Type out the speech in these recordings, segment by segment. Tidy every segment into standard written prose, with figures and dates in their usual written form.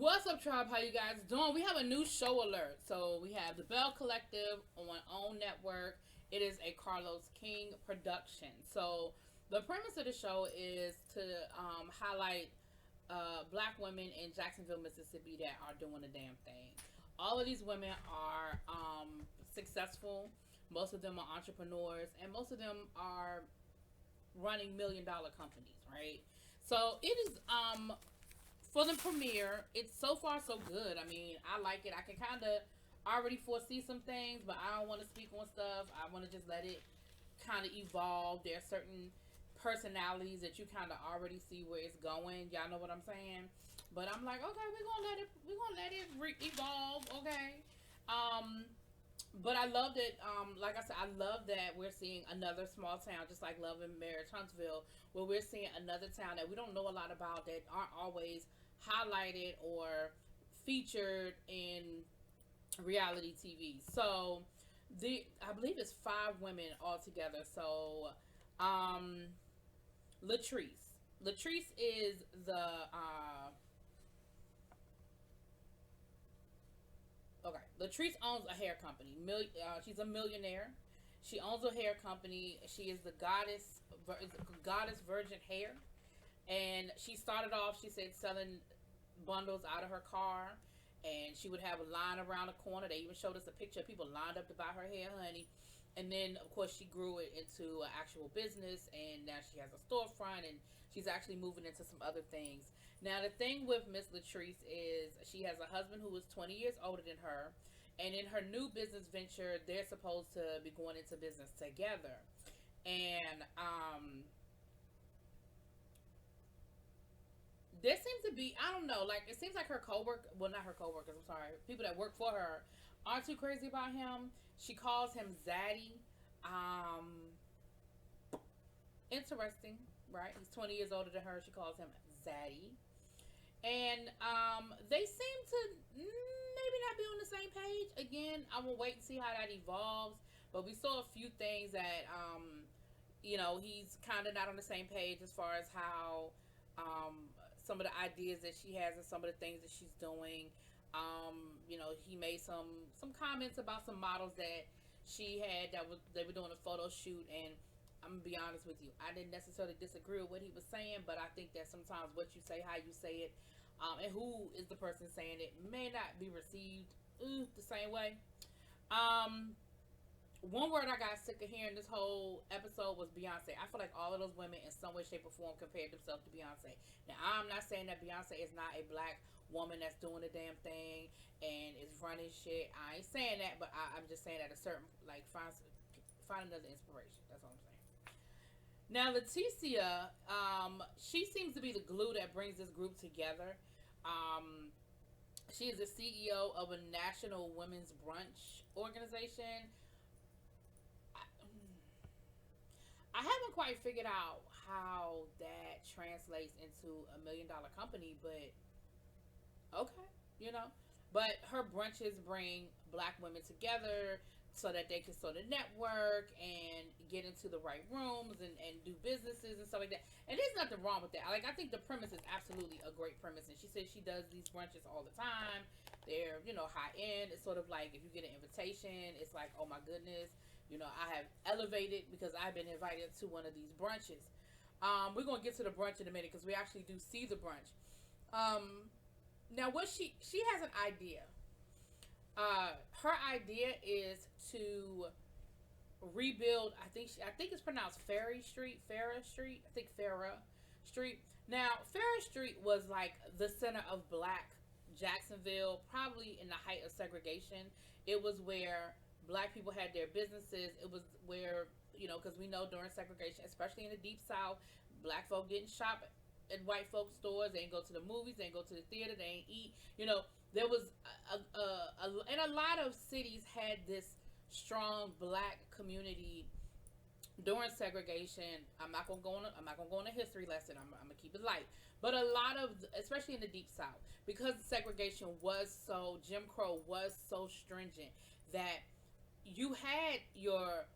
What's up, tribe? How you guys doing? We have a new show alert. So we have the Belle Collective on OWN Network. It is a Carlos King production. So the premise of the show is to highlight black women in Jacksonville, Mississippi that are doing the damn thing. All of these women are successful. Most of them are entrepreneurs, and most of them are running $1 million companies, right? So it is for the premiere. It's so far so good. I mean, I like it. I can kind of already foresee some things, but I don't want to speak on stuff. I want to just let it kind of evolve. There are certain personalities that you kind of already see where it's going. Y'all know what I'm saying? But I'm like, okay, we're gonna let it evolve. Okay. Um, but I love that. Like I said, I love that we're seeing another small town, just like Love and Marriage Huntsville, where we're seeing another town that we don't know a lot about, that aren't always highlighted or featured in reality TV. So I believe it's 5 women altogether. So um Latrice is the okay. Latrice owns a hair company. She's a millionaire. She owns a hair company. She is the goddess Virgin Hair, and she started off. She said selling bundles out of her car, and she would have a line around the corner. They even showed us a picture of people lined up to buy her hair, honey. And then, of course, she grew it into an actual business, and now she has a storefront, and she's actually moving into some other things. Now, the thing with Miss Latrice is she has a husband who is 20 years older than her, and in her new business venture, they're supposed to be going into business together. And there seems to be, I don't know, like it seems like her coworker, well, not her coworkers, I'm sorry, people that work for her aren't too crazy about him. She calls him Zaddy. Um, Interesting, right? He's 20 years older than her. She calls him Zaddy. And they seem to maybe not be on the same page. Again, I will wait and see how that evolves. But we saw a few things that he's kind of not on the same page as far as how some of the ideas that she has and some of the things that she's doing. He made some comments about some models that she had that was they were doing a photo shoot, and I'm gonna be honest with you, I didn't necessarily disagree with what he was saying, but I think that sometimes what you say, how you say it, and who is the person saying it may not be received the same way. Um, One word I got sick of hearing this whole episode was Beyonce. I feel like all of those women in some way, shape, or form compared themselves to Beyonce. Now, I'm not saying that Beyonce is not a black woman that's doing the damn thing and is running shit. I ain't saying that, but I'm just saying that a certain, like, find another inspiration. That's all I'm saying. Now, Leticia, she seems to be the glue that brings this group together. Um, she is the CEO of a national women's brunch organization. I haven't quite figured out how that translates into $1 million company, but okay, you know. But her brunches bring black women together so that they can sort of network and get into the right rooms and do businesses and stuff like that. And there's nothing wrong with that. Like, I think the premise is absolutely a great premise. And she says she does these brunches all the time. They're, high end. It's sort of like if you get an invitation, it's like, oh my goodness, I have elevated because I've been invited to one of these brunches. We're going to get to the brunch in a minute because we actually do see the brunch. Um, Now, what she has an idea. Her idea is to rebuild. I think it's pronounced Farrah Street. I think Farrah Street. Now, Farrah Street was like the center of Black Jacksonville, probably in the height of segregation. It was where Black people had their businesses. It was where because we know during segregation, especially in the Deep South, Black folk didn't shop at white folks stores. They ain't go to the movies. They ain't go to the theater. They ain't eat. There was and a lot of cities had this strong black community during segregation. I'm not gonna go on a history lesson. I'm gonna keep it light. But a lot of, especially in the Deep South, because segregation was so, Jim Crow was so stringent, that you had your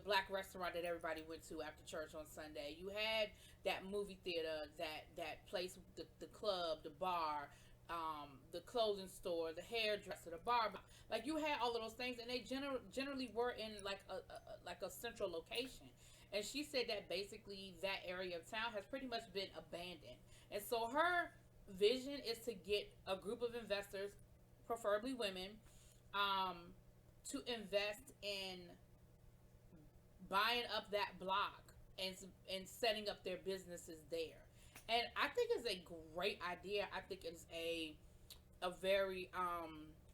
black restaurant that everybody went to after church on Sunday. You had that movie theater, that place, the club, the bar, the clothing store, the hairdresser, the barber. Like you had all of those things, and they generally were in like a central location. And she said that basically that area of town has pretty much been abandoned. And so her vision is to get a group of investors, preferably women, um, to invest in buying up that block and setting up their businesses there. And I think it's a great idea. I think it's a very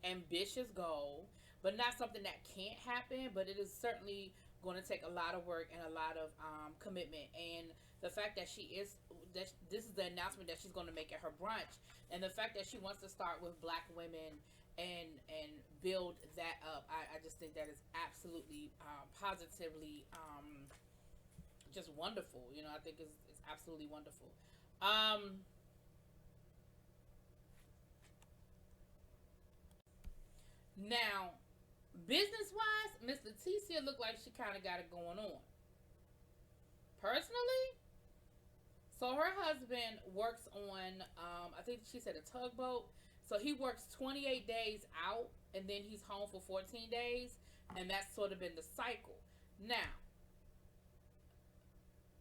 ambitious goal, but not something that can't happen. But it is certainly going to take a lot of work and a lot of commitment. And the fact that this is the announcement that she's going to make at her brunch, and the fact that she wants to start with Black women and build that up, I just think that is absolutely positively just wonderful. You know, I think it's absolutely wonderful. Um, Now, business wise, Miss Leticia looked like she kind of got it going on. Personally, so her husband works on, I think she said a tugboat. So he works 28 days out and then he's home for 14 days. And that's sort of been the cycle. Now,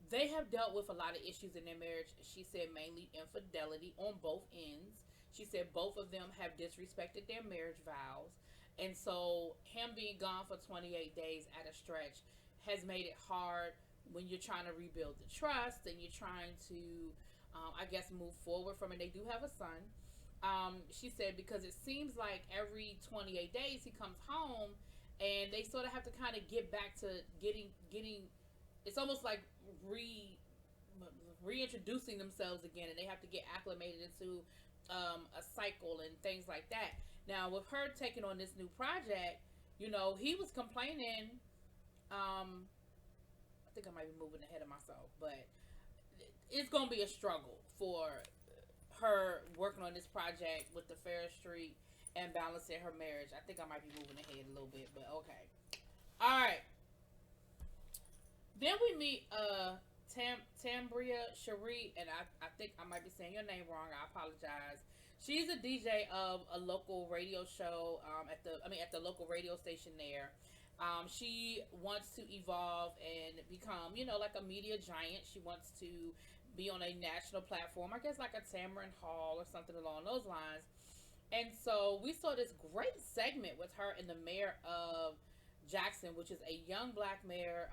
they have dealt with a lot of issues in their marriage. She said mainly infidelity on both ends. She said both of them have disrespected their marriage vows. And so him being gone for 28 days at a stretch has made it hard when you're trying to rebuild the trust and you're trying to, I guess, move forward from it. They do have a son. She said because it seems like every 28 days he comes home and they sort of have to kind of get back to getting it's almost like reintroducing themselves again, and they have to get acclimated into a cycle and things like that. Now, with her taking on this new project, you know, he was complaining. I think I might be moving ahead of myself, but it's gonna be a struggle for her working on this project with the Fair Street and balancing her marriage. I think I might be moving ahead a little bit, but okay. All right. Then we meet Tambria Cherie, and I think I might be saying your name wrong. I apologize. She's a DJ of a local radio show at the local radio station there. She wants to evolve and become, you know, like a media giant. She wants to be on a national platform, I guess like a Tamron Hall or something along those lines. And so we saw this great segment with her and the mayor of Jackson, which is a young Black mayor,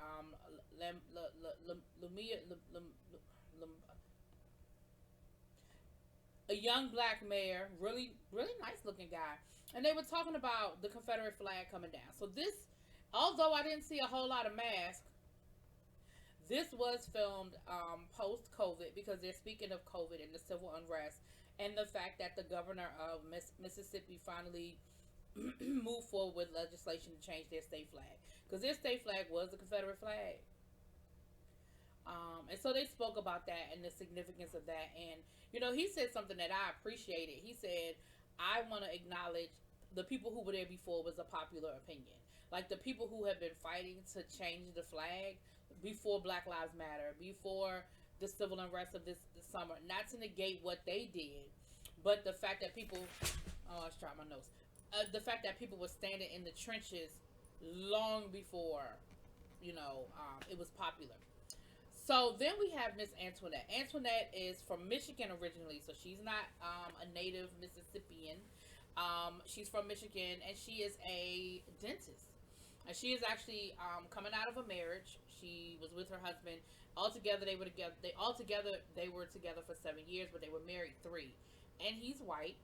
a young Black mayor, really really nice looking guy, and they were talking about the Confederate flag coming down. So this, although I didn't see a whole lot of masks, this was filmed post COVID because they're speaking of COVID and the civil unrest and the fact that the governor of Mississippi finally move forward with legislation to change their state flag because their state flag was the Confederate flag. And so they spoke about that and the significance of that. And, you know, he said something that I appreciated. He said, I want to acknowledge the people who were there before was a popular opinion. Like the people who have been fighting to change the flag before Black Lives Matter, before the civil unrest of this summer, not to negate what they did, but the fact that people, oh, I just dropped my notes. The fact that people were standing in the trenches long before, you know, it was popular. So then we have Miss Antoinette. Antoinette is from Michigan originally, so she's not a native Mississippian. She's from Michigan, and she is a dentist. And she is actually coming out of a marriage. She was with her husband. Altogether, they were together. They were together for 7 years, but they were married 3. And he's white.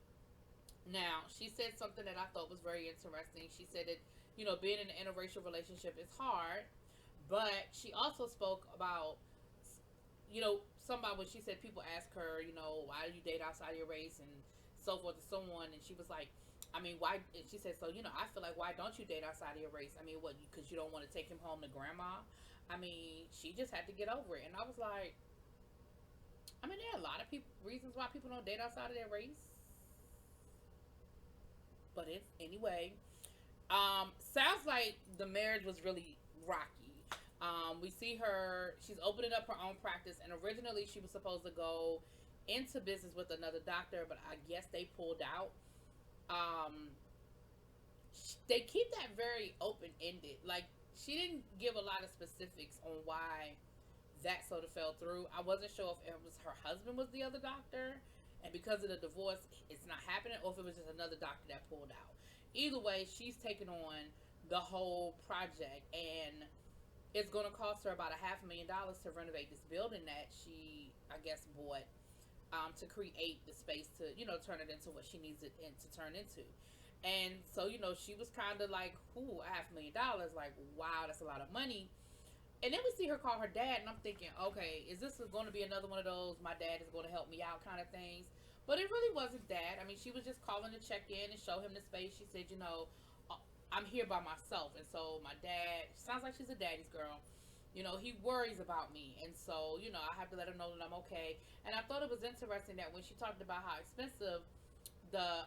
Now, she said something that I thought was very interesting. She said that, you know, being in an interracial relationship is hard, but she also spoke about, you know, somebody when she said people ask her, you know, why do you date outside your race and so forth and so on, and she was like, I mean, why? And she said, so, you know, I feel like, why don't you date outside of your race? I mean, what, because you don't want to take him home to grandma? I mean, she just had to get over it. And I was like, I mean, there are a lot of reasons why people don't date outside of their race. But anyway, sounds like the marriage was really rocky. We see her, she's opening up her own practice, and originally she was supposed to go into business with another doctor, but I guess they pulled out. Um, they keep that very open ended. Like, she didn't give a lot of specifics on why that sort of fell through. I wasn't sure if it was her husband was the other doctor, and because of the divorce, it's not happening, or if it was just another doctor that pulled out. Either way, she's taken on the whole project, and it's going to cost her about $500,000 to renovate this building that she, I guess, bought, to create the space to, turn it into what she needs it to turn into. And so, she was kind of like, ooh, $500,000, like, wow, that's a lot of money. And then we see her call her dad, and I'm thinking, okay, is this going to be another one of those my dad is going to help me out kind of things? But it really wasn't that. I mean, she was just calling to check in and show him the space. She said, I'm here by myself, and so my dad sounds like she's a daddy's girl. He worries about me, and so I have to let him know that I'm okay. And I thought it was interesting that when she talked about how expensive the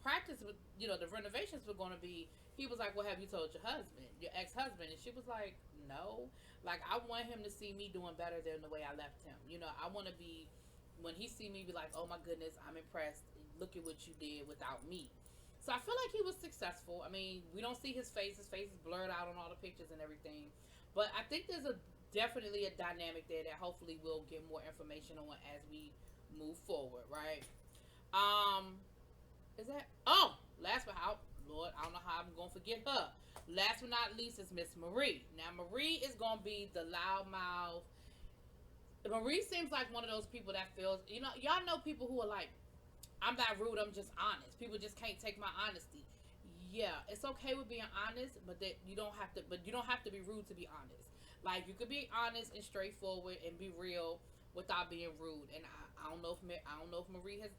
practice with the renovations were going to be, he was like, well, have you told your husband, your ex-husband? And she was like, no. Like, I want him to see me doing better than the way I left him. I want to be, when he see me, be like, oh my goodness, I'm impressed, look at what you did without me. So I feel like he was successful. I mean, we don't see his face is blurred out on all the pictures and everything, but I think there's definitely a dynamic there that hopefully we'll get more information on as we move forward, right? um is that, oh, last but how, Lord, I don't know how I'm gonna forget her. Last but not least is Miss Marie. Now Marie is gonna be the loudmouth. Marie seems like one of those people that feels, y'all know people who are like, I'm not rude, I'm just honest. People just can't take my honesty. Yeah, it's okay with being honest, but that you don't have to. But you don't have to be rude to be honest. Like, you could be honest and straightforward and be real without being rude. And I don't know if Marie has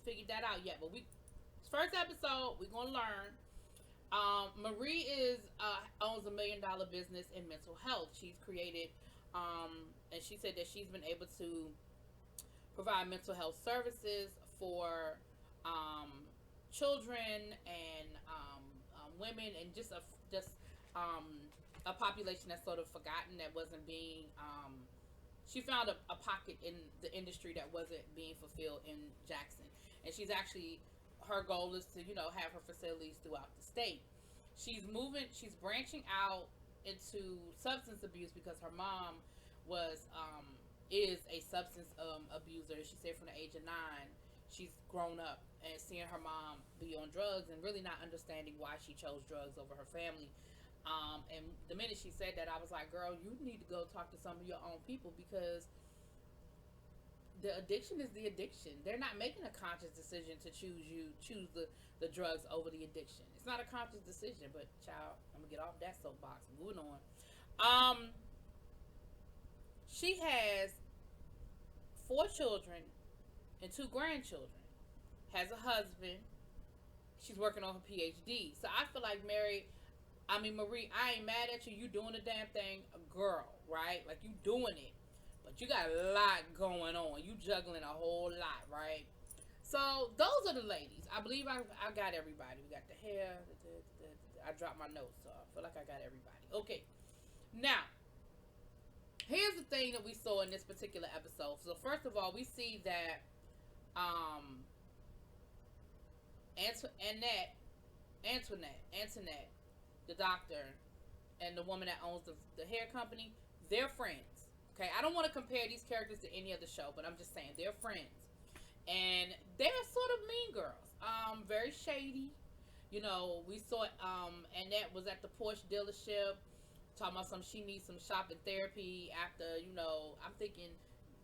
figured that out yet. But first episode, we're gonna learn. Marie owns $1 million business in mental health. She's created, and she said that she's been able to provide mental health services for children and women, and um, a population that's sort of forgotten, that wasn't being. She found a pocket in the industry that wasn't being fulfilled in Jackson, and she's actually, her goal is to have her facilities throughout the state. She's branching out into substance abuse because her mom was is a substance abuser. She said from the age of 9, she's grown up and seeing her mom be on drugs and really not understanding why she chose drugs over her family. And the minute she said that, I was like, girl, you need to go talk to some of your own people, because the addiction is the addiction. They're not making a conscious decision to choose the drugs over the addiction. It's not a conscious decision. But child, I'm gonna get off that soapbox. Moving on. She has 4 children and 2 grandchildren. Has a husband. She's working on her PhD. So I feel like Marie, I ain't mad at you. You doing the damn thing, girl, right? Like, you doing it. But you got a lot going on. You juggling a whole lot, right? So those are the ladies. I believe I got everybody. We got the hair. I dropped my notes, so I feel like I got everybody. Okay. Now, here's the thing that we saw in this particular episode. So first of all, we see that Antoinette, the doctor, and the woman that owns the hair company, they're friends. Okay, I don't want to compare these characters to any other show, but I'm just saying they're friends, and they're sort of mean girls. Very shady. We saw Annette was at the Porsche dealership talking about she needs some shopping therapy after, I'm thinking,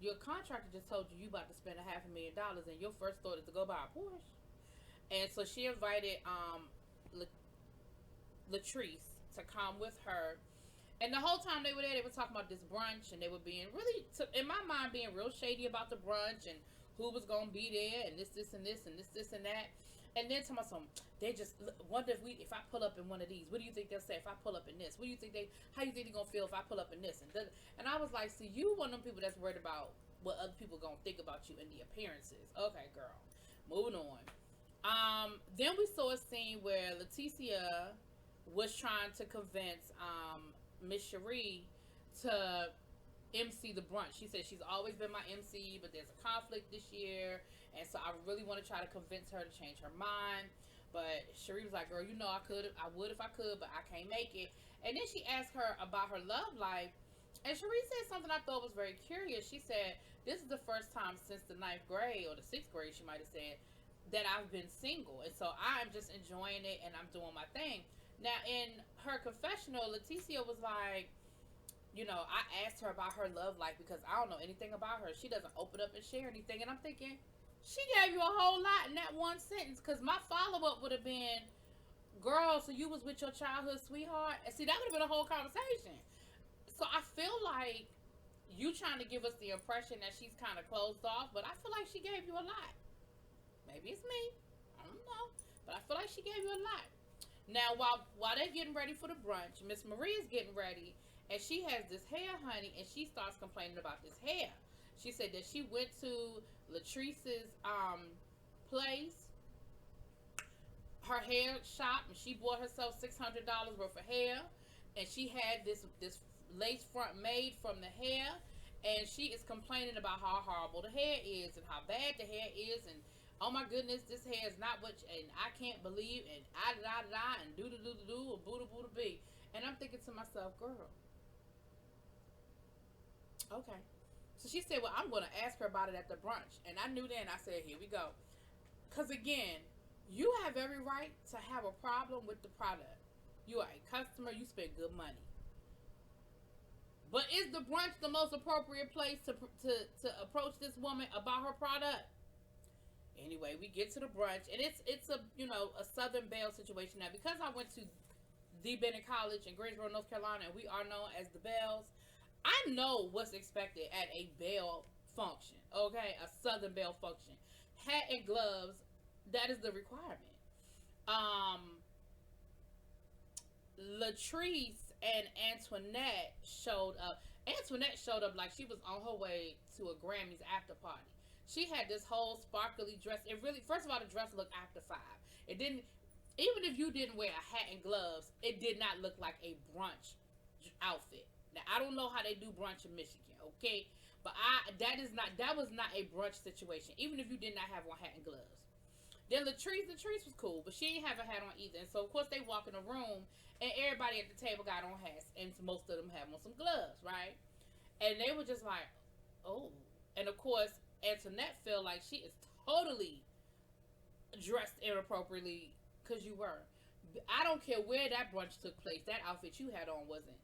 your contractor just told you about to spend $500,000, and your first thought is to go buy a Porsche. And so she invited Latrice to come with her. And the whole time they were there, they were talking about this brunch, and they were being really, in my mind, being real shady about the brunch and who was going to be there, and this, and this, and this, and that. And then talking about they just wonder if I pull up in one of these, what do you think they'll say if I pull up in this? How do you think they're going to feel if I pull up in this? And I was like, see, you one of them people that's worried about what other people going to think about you and the appearances. Okay, girl. Moving on. Then we saw a scene where Leticia was trying to convince Miss Cherie to MC the brunch. She said she's always been my MC, but there's a conflict this year, and so I really want to try to convince her to change her mind. But Cherie was like, "Girl, you know I would if I could, but I can't make it." And then she asked her about her love life, and Cherie said something I thought was very curious. She said, "This is the first time since the ninth grade or the sixth grade," she might have said, "that I've been single, and so I'm just enjoying it and I'm doing my thing." Now, in her confessional, Leticia was like, I asked her about her love life because I don't know anything about her. She doesn't open up and share anything. And I'm thinking, she gave you a whole lot in that one sentence. Because my follow up would have been, girl, so you was with your childhood sweetheart? And see, that would have been a whole conversation. So I feel like you trying to give us the impression that she's kind of closed off, but I feel like she gave you a lot. Maybe it's me. I don't know. But I feel like she gave you a lot. Now, while they're getting ready for the brunch, Miss Marie is getting ready, and she has this hair, honey, and she starts complaining about this hair. She said that she went to Latrice's place, her hair shop, and she bought herself $600 worth of hair, and she had this lace front made from the hair, and she is complaining about how horrible the hair is and how bad the hair is, and oh my goodness, this hair is not what, and I can't believe, and and do and boo bee. And I'm thinking to myself, girl, okay. So she said, well, I'm going to ask her about it at the brunch. And I knew then, I said, here we go. Because again, you have every right to have a problem with the product. You are a customer, you spend good money. But is the brunch the most appropriate place to approach this woman about her product? Anyway, we get to the brunch, and it's a a Southern Belle situation. Now, because I went to the Bennett College in Greensboro, North Carolina, and we are known as the Bells, I know what's expected at a Belle function. Okay, a Southern Belle function, hat and gloves. That is the requirement. Latrice and Antoinette showed up. Antoinette showed up like she was on her way to a Grammys after party. She had this whole sparkly dress. It really, first of all, the dress looked after five. It didn't, even if you didn't wear a hat and gloves, it did not look like a brunch outfit. Now, I don't know how they do brunch in Michigan, okay? But that was not a brunch situation, even if you did not have on hat and gloves. Then Latrice was cool, but she didn't have a hat on either. And so, of course, they walk in the room, and everybody at the table got on hats, and most of them have on some gloves, right? And they were just like, oh. And, of course, Antoinette felt like she is totally dressed inappropriately because you were. I don't care where that brunch took place. That outfit you had on wasn't.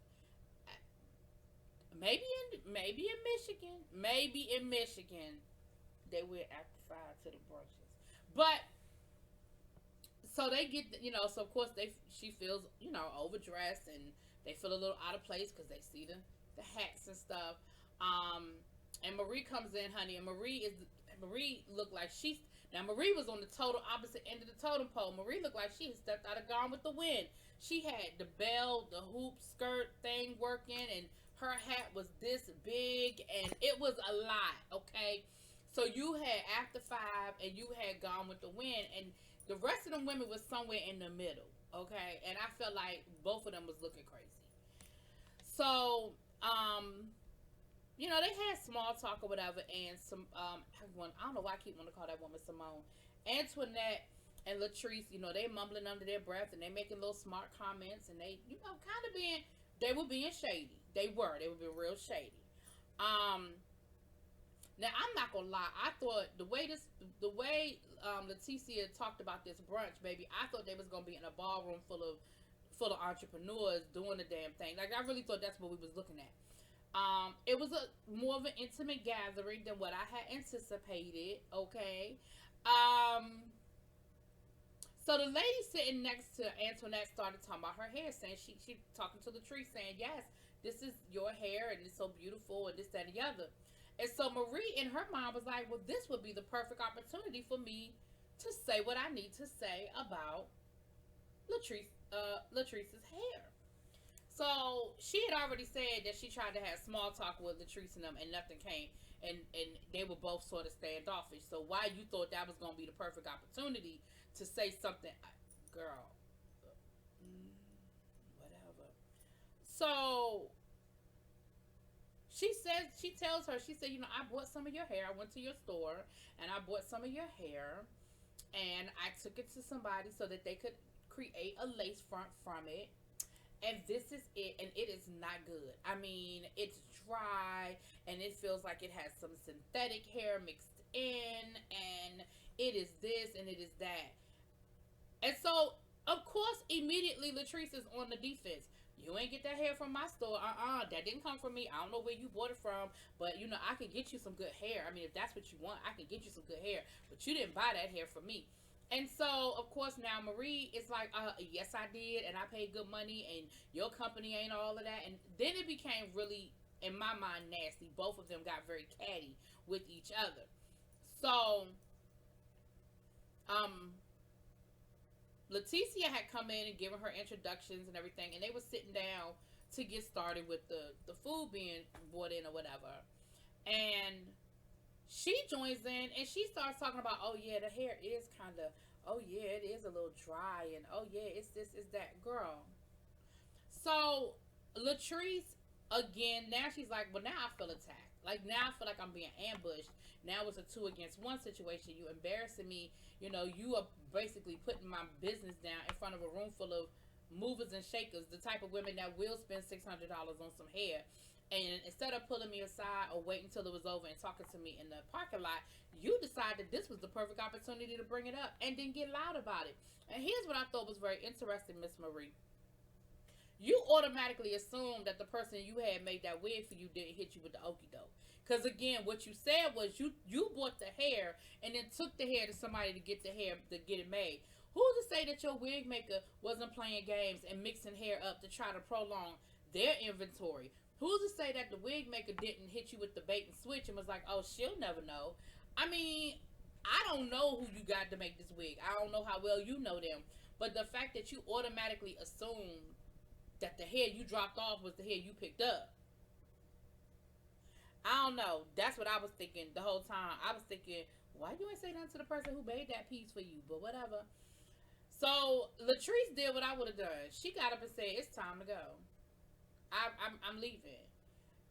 Maybe in Michigan. Maybe in Michigan they went after 5 to the brunches. But so they get, so of course she feels, overdressed, and they feel a little out of place because they see the hats and stuff. And Marie comes in, honey, and Marie looked like Marie was on the total opposite end of the totem pole. Marie looked like she had stepped out of Gone with the Wind. She had the hoop skirt thing working, and her hat was this big, and it was a lot, okay? So you had After 5, and you had Gone with the Wind, and the rest of them women was somewhere in the middle, okay? And I felt like both of them was looking crazy. So, they had small talk or whatever, and I don't know why I keep wanting to call that woman Simone. Antoinette and Latrice, they mumbling under their breath, and they making little smart comments, and they, they were being shady. They were being real shady. Now I'm not gonna lie, I thought the way Leticia talked about this brunch, baby, I thought they was gonna be in a ballroom full of entrepreneurs doing the damn thing. Like, I really thought that's what we was looking at. It was a more of an intimate gathering than what I had anticipated. Okay. So the lady sitting next to Antoinette started talking about her hair, saying she talking to Latrice, saying, yes, this is your hair, and it's so beautiful, and this, that, and the other. And so Marie, in her mind, was like, well, this would be the perfect opportunity for me to say what I need to say about Latrice's hair. So she had already said that she tried to have small talk with Latrice and them, and nothing came, and they were both sort of standoffish. So why you thought that was going to be the perfect opportunity to say something, girl, whatever. So she tells her, she said, you know, I bought some of your hair. I went to your store and I bought some of your hair and I took it to somebody so that they could create a lace front from it. And this is it, and it is not good. I mean, it's dry, and it feels like it has some synthetic hair mixed in, and it is this, and it is that. And so, of course, immediately Latrice is on the defense. You ain't get that hair from my store. That didn't come from me. I don't know where you bought it from, but you know, I can get you some good hair. I mean, if that's what you want, I can get you some good hair. But you didn't buy that hair from me. And so, of course, now Marie is like, yes, I did, and I paid good money, and your company ain't all of that. And then it became really, in my mind, nasty. Both of them got very catty with each other. So, um, Leticia had come in and given her introductions and everything, and they were sitting down to get started with the food being brought in or whatever. And she joins in and she starts talking about, oh yeah, the hair is kind of, oh yeah, it is a little dry, and oh yeah, it's this, it's that, girl. So Latrice, again, now she's like, well, now I feel attacked. Like, now I feel like I'm being ambushed. Now it's a 2 against 1 situation. You embarrassing me. You know, you are basically putting my business down in front of a room full of movers and shakers, the type of women that will spend $600 on some hair. And instead of pulling me aside or waiting until it was over and talking to me in the parking lot, you decided this was the perfect opportunity to bring it up and then get loud about it. And here's what I thought was very interesting, Miss Marie. You automatically assume that the person you had made that wig for you didn't hit you with the okie doke. Because again, what you said was you bought the hair and then took the hair to somebody to get the hair to get it made. Who's to say that your wig maker wasn't playing games and mixing hair up to try to prolong their inventory? Who's to say that the wig maker didn't hit you with the bait and switch and was like, oh, she'll never know? I mean, I don't know who you got to make this wig. I don't know how well you know them. But the fact that you automatically assumed that the hair you dropped off was the hair you picked up. I don't know. That's what I was thinking the whole time. I was thinking, why you ain't say nothing to the person who made that piece for you? But whatever. So Latrice did what I would have done. She got up and said, it's time to go. I'm leaving.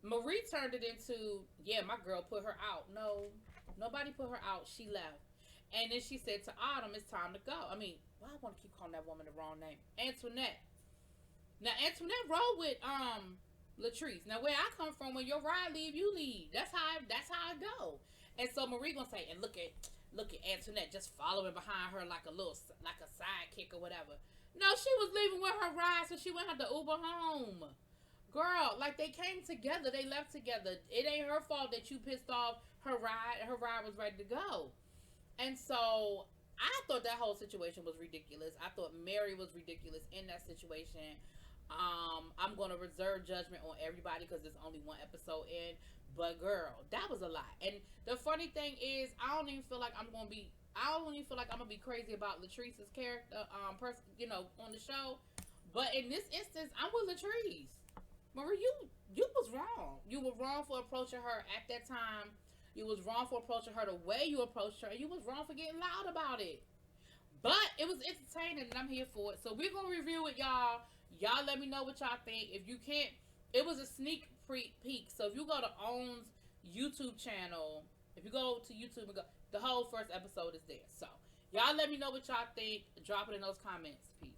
Marie turned it into, yeah, my girl put her out. No, nobody put her out. She left. And then she said to Autumn, it's time to go. I mean, why I want to keep calling that woman the wrong name? Antoinette. Now, Antoinette rolled with Latrice. Now, where I come from, when your ride leave, you leave. That's how I go. And so Marie gonna say, and look at Antoinette just following behind her like a sidekick or whatever. No, she was leaving with her ride, so she went have to Uber home. Girl, like, they came together, they left together. It ain't her fault that you pissed off her ride. Her ride was ready to go. And so I thought that whole situation was ridiculous. I thought Mary was ridiculous in that situation. I'm going to reserve judgment on everybody because there's only one episode in. But girl, that was a lot. And the funny thing is, I don't even feel like I'm going to be crazy about Latrice's character, on the show. But in this instance, I'm with Latrice. Marie, you was wrong. You were wrong for approaching her at that time. You was wrong for approaching her the way you approached her. And you was wrong for getting loud about it. But it was entertaining, and I'm here for it. So we're going to review it, y'all. Y'all let me know what y'all think. If you can't, it was a sneak peek. So if you go to Own's YouTube channel, if you go to YouTube and go, the whole first episode is there. So y'all let me know what y'all think. Drop it in those comments. Peace.